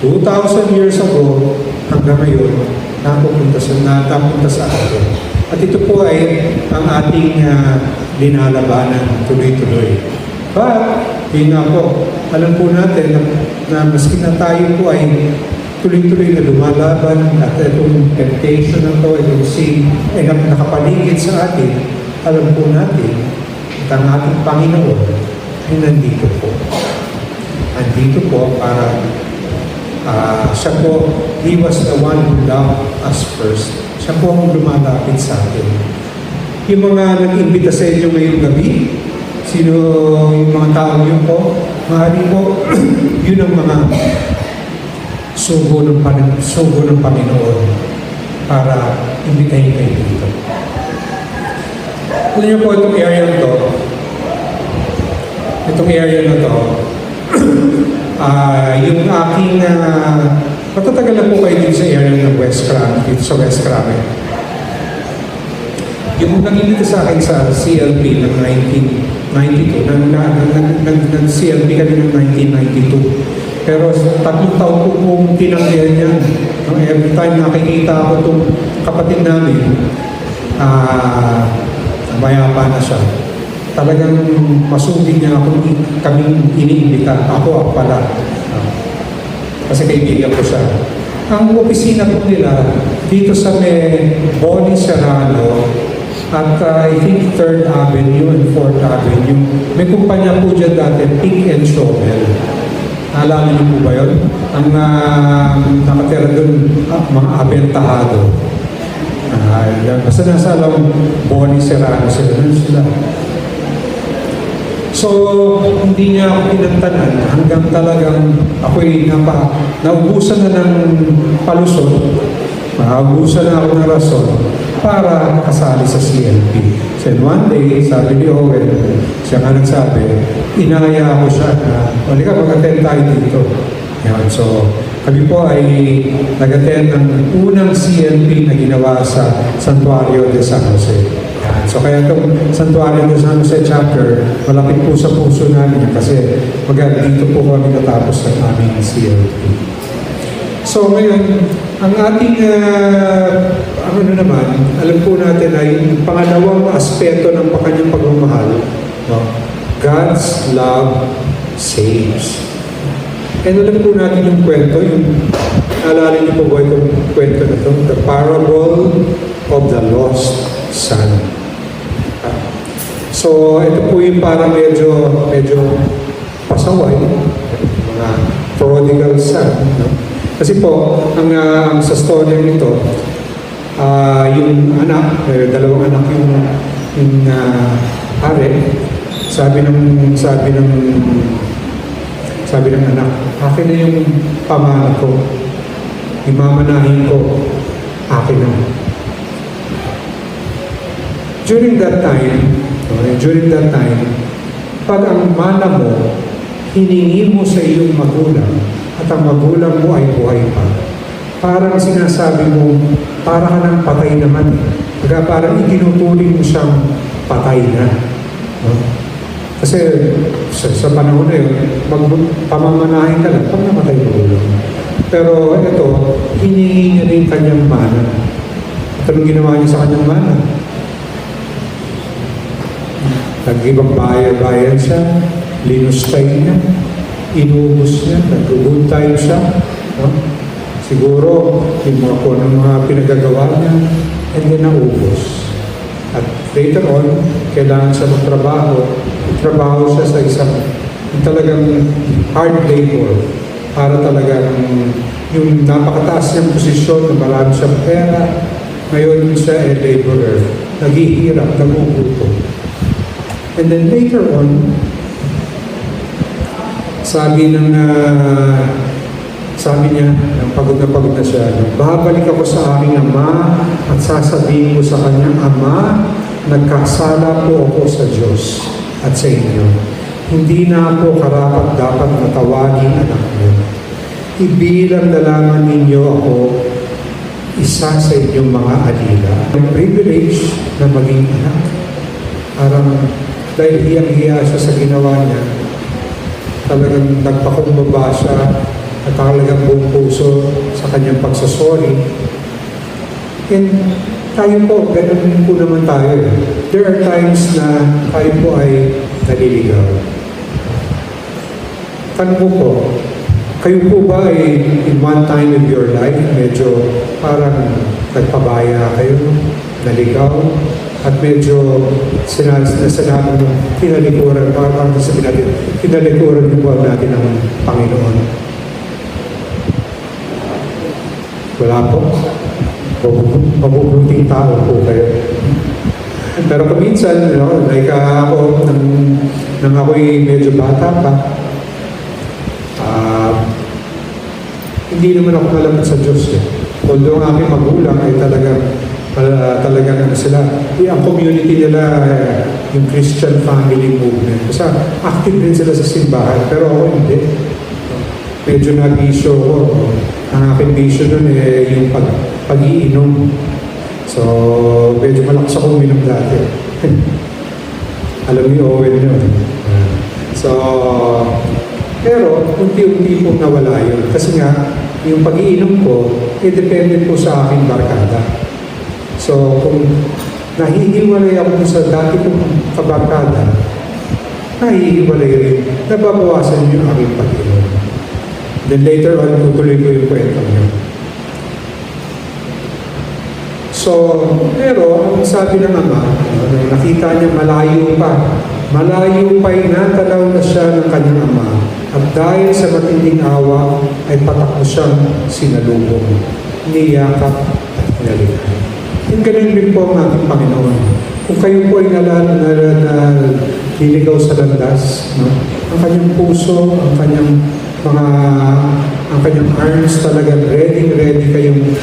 2,000 years ago hanggang ngayon, napunta sa atin. At ito po ay ang ating linalabanan tuloy-tuloy. But, yun nga po, alam po natin na maski na tayo po ay tuloy-tuloy na lumalaban at itong temptation na to, itong sin, ay nakapaligid sa atin, alam po natin at ang ating Panginoon ay nandito po. Nandito po para siya po, He was the one who loved us first. Siya po ang lumalapit sa atin. Yung mga nag-imbita sa inyo ngayong gabi, sino yung mga taong yun po, maaari po, yun ang mga sugo ng Panginoon para imbitahin kayo dito. Alam niyo po itong area na to, yung aking, matatagal na po kayo dito sa area ng West Cram, dito sa West Cram. Yung nag-imbita sa akin sa CLP ng 1992, nag-CLP kami ng 1992. Pero 3 taon po kong tinanggihan yan. Every time nakikita ako itong kapatid namin, mayapa na siya. Talagang masugid niya kaming iniimbita. Ako pala. Kasi kaibigan ko siya. Ang opisina po nila dito sa may Bonnie Serrano at I think 3rd Avenue and 4th Avenue. May kumpanya po dyan dati, Pick and Shovel. Alam niyo po ba yun? Ang nakatira doon, mga abentahado. Basta nasa alam, Bonnie Serrano sila. So, hindi niya ako pinantanan hanggang talagang ako'y naubusan na ng palusot, naubusan na ako ng rason para makasali sa CLP. So, one day, sabi ni Owen, siya nga nagsabi, inaya ako siya na, ka, mag-attend tayo dito. Yan. So, kami po ay nag-attend ng unang CLP na ginawa sa Santuario de San Jose. Yan. So, kaya itong Santuario de San Jose chapter, malapit po sa puso namin kasi dito po kami natapos ng aming CLP. So, ngayon, ang ating, alam po natin ay yung pangalawang aspeto ng kanyang pagmamahal, no? God's love saves. And alam po natin yung kwento, alala niyo po ba itong kwento na ito? The Parable of the Lost Son. So, ito po yung parang medyo pasaway, mga prodigal son, no? Kasi po, ang sa story nito, yung anak, dalawang anak yung pare, sabi ng anak, akin na yung pamana ko, imamanahin ko, akin na. During that time, pag ang mana mo, hiningi mo sa iyong magulang, at ang magulang mo ay buhay pa, parang sinasabi mo, para ka ng patay naman. Parang itinuturing mo siyang patay na. No? Kasi sa panahon na yun, pamamanahin ka lang pag namatay mo ulo. Pero ito, hiningi niya rin kanyang mana. At anong ginawa niya sa kanyang mana? Nag-ibang bayan siya, linustay niya, inubos niya, nag-good time siya. No? Siguro, yung mga pinagagawa niya, and then naubos. At later on, kailangan siya magtrabaho siya sa isang talagang hard labor para talagang yung napakataas niyang posisyon na marami siyang pera, ngayon siya ay laborer, naghihirap, nagugutom. And then later on, sabi niya, pagod na siya, babalik ako sa aking ama at sasabihin ko sa kanyang ama, nagkasala po ako sa Diyos at sa inyo. Hindi na ako karapat dapat na tawagin anak niyo. Ibilang na lamang ninyo ako isa sa inyong mga alila. Ang privilege na maging anak. Parang dahil hiyang-hiya siya sa ginawa niya, talagang nagpakumbaba siya at talagang buong puso sa kanyang pagsasori. And tayo po, ganun po naman tayo. There are times na tayo po ay naliligaw. Tanong ko po, kayo po ba ay in one time of your life, medyo parang nagpabaya kayo, naligaw, at medyo sinabi ng pinalikuran, parang sabi natin, pinalikuran po natin ng Panginoon. Wala po. Mabubuting tao po kayo. Pero kuminsan, like ako, nang ako'y medyo bata pa, hindi naman ako malapit sa Diyos. Although ang aking magulang ay talagang ano sila, ang community nila, yung Christian family movement. Kasi active din sila sa simbahan, pero ako hindi. Medyo nabisyo ko. Ang aking bisyo nun yung pag-iinom. So, medyo malakas ako uminom dati. Alam niyo, Owen yun. So, pero unti-unti po nawala yun. Kasi nga, yung pag-iinom ko, depende po sa aking barkada. So, kung nahihiwalay ako sa dati kong kabarkada, nahihiwalay rin, nababawasan yung aking pag-iinom. Then later on, tutuloy ko yung kwento niyo. So, pero, ang sabi ng ama, nakita niya malayo pa inatalaw na siya ng kanyang ama. At dahil sa matinding awa, ay patakbo siyang sinalubong, niyakap at pinalikan. Yung ganun din po ang ating Panginoon. Kung kayo po ay naliligaw sa landas, ang kanyang puso, ang kanyang arms talaga ready kayong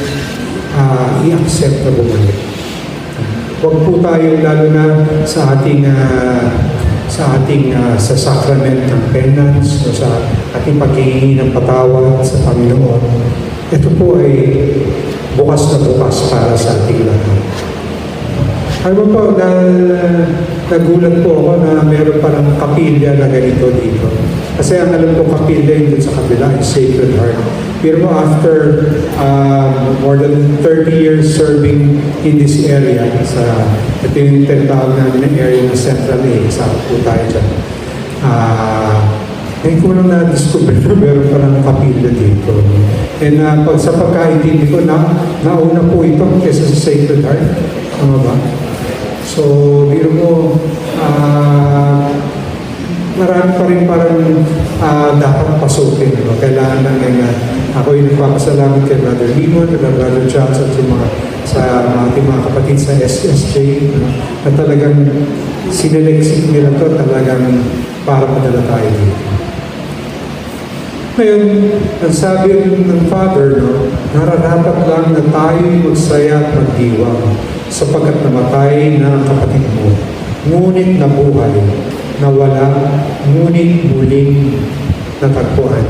i-accept na bumalik. Huwag po tayo lalo na sa ating sa sacrament ng penance o sa ating paghihingi ng patawad sa Panginoon. Ito po ay bukas na bukas para sa ating lahat. Alam po, nagulat po ako na meron parang kapilya na ganito dito. Kasi ang alam ko kapilya yun sa kabila is Sacred Heart. Pero after more than 30 years serving in this area, ito yung tinatawag namin ng area ng Central A, sa po tayo dyan. Ngayon ko lang na-discover na meron parang kapilya dito. And sa pagkaintindi ko, nauna po ito kesa sa Sacred Heart. Tama ba? So, biro mo, marami pa rin parang dapat pasukin. Kailangan lang ako yung nagpapasalamat kay Brother Limon, kay Brother Charles at sa ating mga kapatid sa SSJ na talagang sineleksik nila ito talagang para padala tayo dito. Ngayon, ang sabi ng Father, nararapat lang na tayo'y magsaya at magdiwang sapagkat namatay na ang kapatid mo. Ngunit nabuhay, nawala, ngunit muling natagpuan.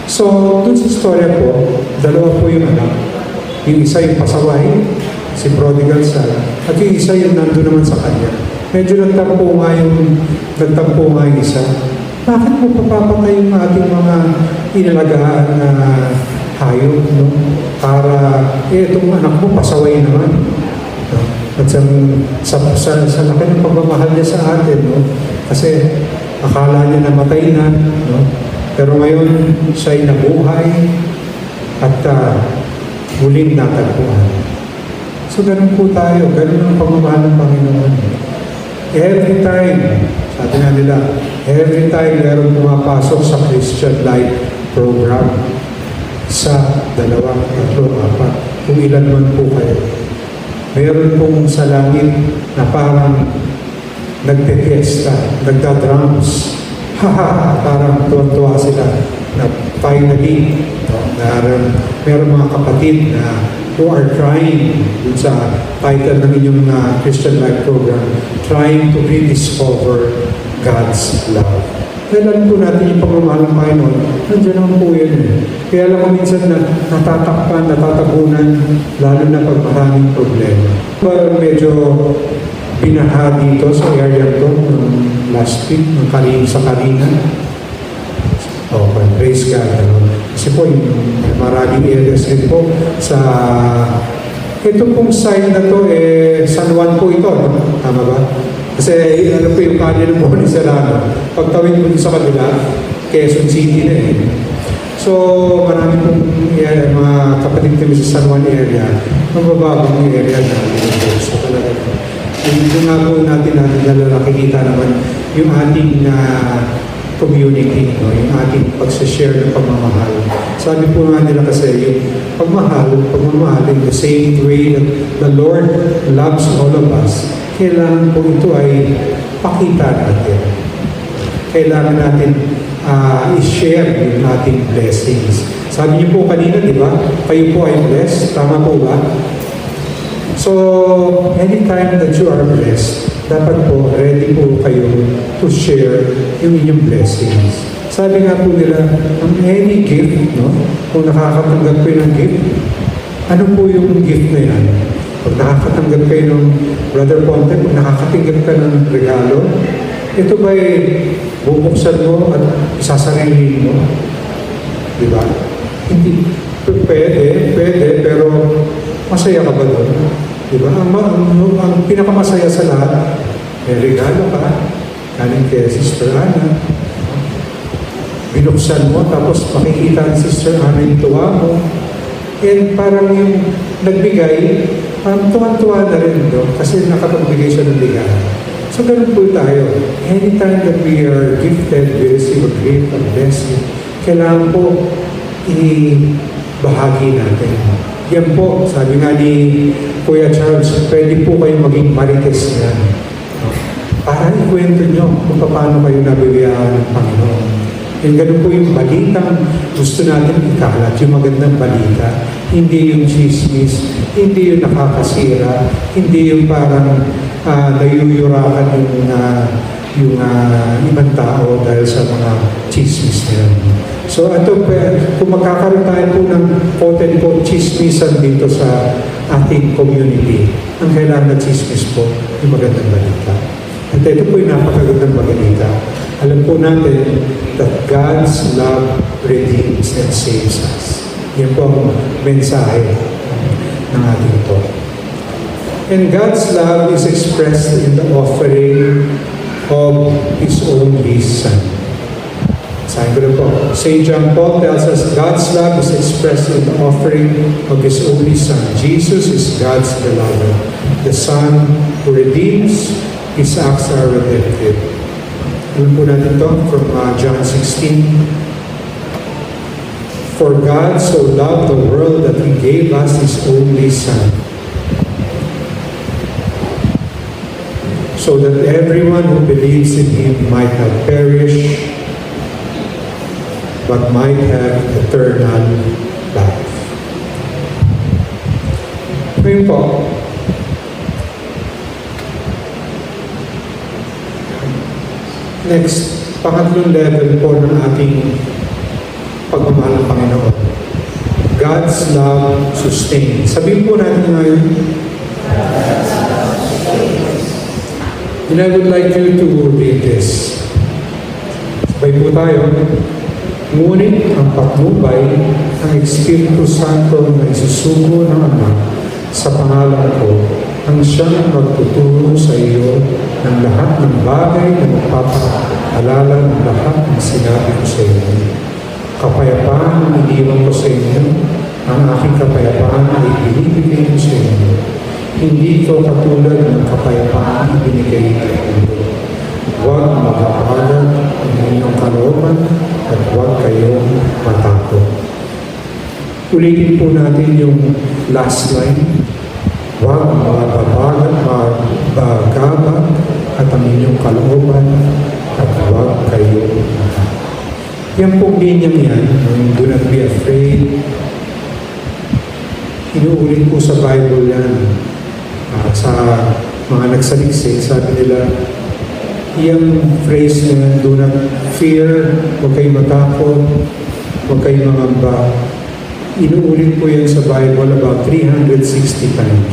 So, dun sa istorya po, dalawa po yung anak. Yung isa yung pasaway, si prodigal son, at yung isa yung nandun naman sa kanya. Medyo nagtampo nga yung isa. Bakit mo papapatay yung ating mga inalagaan na hayop, Para, itong anak mo, pasaway naman. At sa laki ng pagmamahal niya sa atin, Kasi akala niya namatay na, Pero ngayon, siya'y nabuhay at muling natagpuan. So, ganun po tayo. Ganun ang pagmamahal ng Panginoon. Every time, sabi na nila, every time meron pumapasok sa Christian Life program, sa 2, 3, 4, kung ilan man po kayo, meron pong sa langit na parang nagpe-fiesta, nagda-drums, parang tuwa-tuwa sila na finally, meron mga kapatid na who are trying, dun sa title ng inyong Christian Life Program, trying to rediscover God's love. Dahil alam po natin yung pagmamahal ng Panginoon, nandiyan naman po yun. Kaya alam ko minsan na natatakpan, natatabunan, lalo na pag maraming problema. Medyo binaha dito sa area ko last week, sa Karina. Praise God. Ano? Kasi po, yung maraming areas rin po sa... Ito pong site na to, San Juan po ito, no? Tama ba? Kasi ano po yung kanil po ni Serrano. Pagtawid mo sa kabila, Quezon City na eh. So, marami pong mga kapatid kami sa San Juan area, mabababang area na so talaga po. Yung nga po natin nakikita naman yung ating community, no? Yung ating pagsashare ng pagmamahal. Sabi po nga nila kasi yung pagmamahal in the same way that the Lord loves all of us, kailangan po ito ay pakita natin. Kailangan natin i-share yung ating blessings. Sabi niyo po kanina, di ba? Kayo po ay blessed. Tama po ba? So, anytime that you are blessed, dapat po ready po kayo to share yung inyong blessings. Sabi nga po nila, any gift, no? Kung nakakatanggap kayo ng gift, ano po yung gift na yan? Pag nakakatanggap kayo ng Brother Ponte, kung nakakatanggap ka ng regalo, ito ba'y bubuksan mo at isasarili mo? Di ba? Hindi. Pwede, pero masaya ka ba doon? Di ba? Ang pinakamasaya sa lahat, may regalo ka, galing kay Sister Ana. Binuksan mo, tapos makikita ni Sister Ana yung tuwa mo. And parang yung nagbigay, parang tuwan-tuwa na rin doon kasi nakapagbigay siya ng bigay. So, ganun po tayo. Anytime that we are gifted, we receive a gift, a blessing, kailangan po bahagi natin. Yan po, sabi nga ni Kuya Charles, pwede po kayong maging marites yan. Para ikwento nyo kung paano kayo nabibiyaan ng Panginoon. Yung ganun po yung balitang gusto natin ikalat, yung magandang balita. Hindi yung chismis, hindi yung nakakasira, hindi yung parang nayuyurakan yung ibang tao dahil sa mga chismis na yun. So ito, kung magkakaroon tayo po ng quote-unquote chismisan dito sa ating community, ang kailangan na chismis po, yung magandang balita. At ito po yung napakagandang balita. Alam po natin that God's love redeems and saves us. Yan po ang mensahe ng ating ito. And God's love is expressed in the offering of His only Son. Sabi ko po, St. John Paul tells us God's love is expressed in the offering of His only Son. Jesus is God's beloved, the Son who redeems. His acts are redemptive. Alam po natin ito from John 16. For God so loved the world that He gave us His only Son, so that everyone who believes in Him might not perish, but might have eternal life. Ngayon po, next, pangatlong level po ng ating pagmamahal ng Panginoon. God's love sustains. Sabihin po natin ngayon, and I would like you to read this. Sabay po tayo. Ngunit ang patnubay ng Espiritu Santo na isusugo ng Ama sa pangalan ko, ang siyang magtuturo sa iyo ng lahat ng bagay na magpapaalala ng lahat ng sinabi ko sa iyo. Kapayapaan ang iniwan ko sa inyo, ang aking kapayapaan ay binibigay ko sa inyo. Hindi ito katulad ng kapayapaan ibinigay kay mundo. Huwag magpapagal ang inyong kalooban at huwag kayong matakot. Ulitin po natin yung last line. Huwag magpapagabag at ang inyong kalooban at huwag kayong matakot. Yan pong linyang yan, do not be afraid. Inuulit po sa Bible yan. Sa mga nagsaliksik, sabi nila, yung phrase na do not fear, huwag kayong matakot, huwag kayong mangamba. Inuulit po yan sa Bible about 360 times.